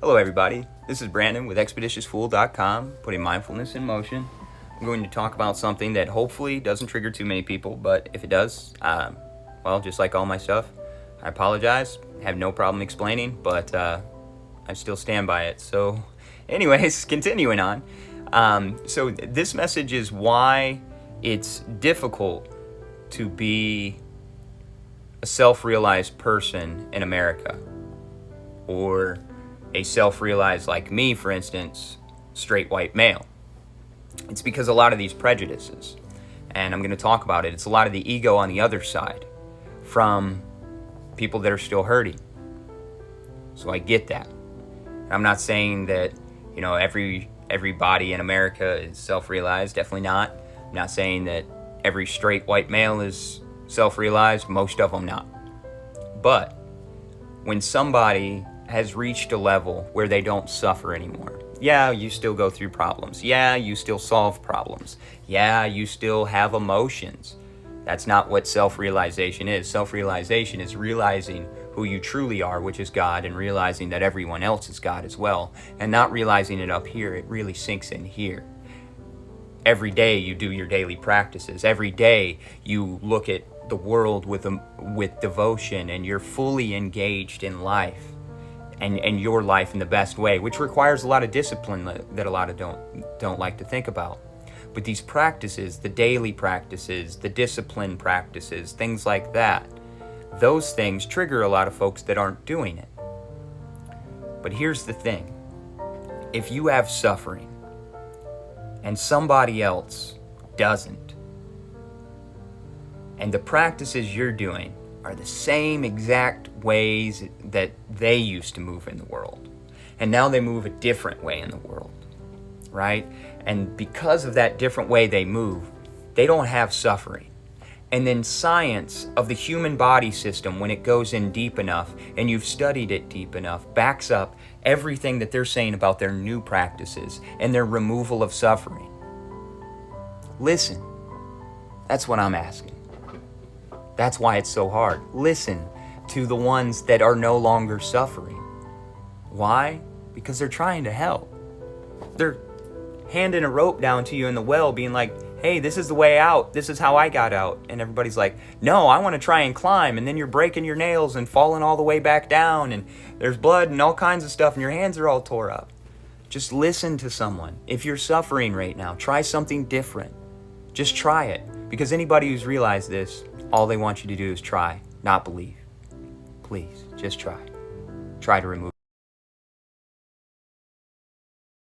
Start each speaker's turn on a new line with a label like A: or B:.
A: Hello everybody, this is Brandon with expeditiousfool.com, putting mindfulness in motion. I'm going to talk about something that hopefully doesn't trigger too many people, but if it does, well, just like all my stuff, I apologize. I have no problem explaining, but I still stand by it. So anyways, continuing on. So this message is why it's difficult to be a self-realized person in America, or a self-realized, like me, for instance, straight white male. It's because a lot of these prejudices, and I'm going to talk about it, it's a lot of the ego on the other side from people that are still hurting. So I get that. I'm not saying that, everybody in America is self-realized, definitely not. I'm not saying that every straight white male is self-realized, most of them not. But when somebody has reached a level where they don't suffer anymore. Yeah, you still go through problems. Yeah, you still solve problems. Yeah, you still have emotions. That's not what self-realization is. Self-realization is realizing who you truly are, which is God, and realizing that everyone else is God as well, and not realizing it up here. It really sinks in here. Every day you do your daily practices. Every day you look at the world with devotion, and you're fully engaged in life. And your life in the best way, which requires a lot of discipline that a lot of don't like to think about. But these practices, the daily practices, the discipline practices, things like that, those things trigger a lot of folks that aren't doing it. But here's the thing. If you have suffering and somebody else doesn't, and the practices you're doing are the same exact ways that they used to move in the world, and now they move a different way in the world, right? And because of that different way they move, they don't have suffering. And then science of the human body system, when it goes in deep enough, and you've studied it deep enough, backs up everything that they're saying about their new practices and their removal of suffering. Listen, that's what I'm asking. That's why it's so hard. Listen to the ones that are no longer suffering. Why? Because they're trying to help. They're handing a rope down to you in the well, being like, hey, this is the way out. This is how I got out. And everybody's like, no, I want to try and climb. And then you're breaking your nails and falling all the way back down. And there's blood and all kinds of stuff. And your hands are all tore up. Just listen to someone. If you're suffering right now, try something different. Just try it. Because anybody who's realized this, all they want you to do is try, not believe. Please, just try. Try to remove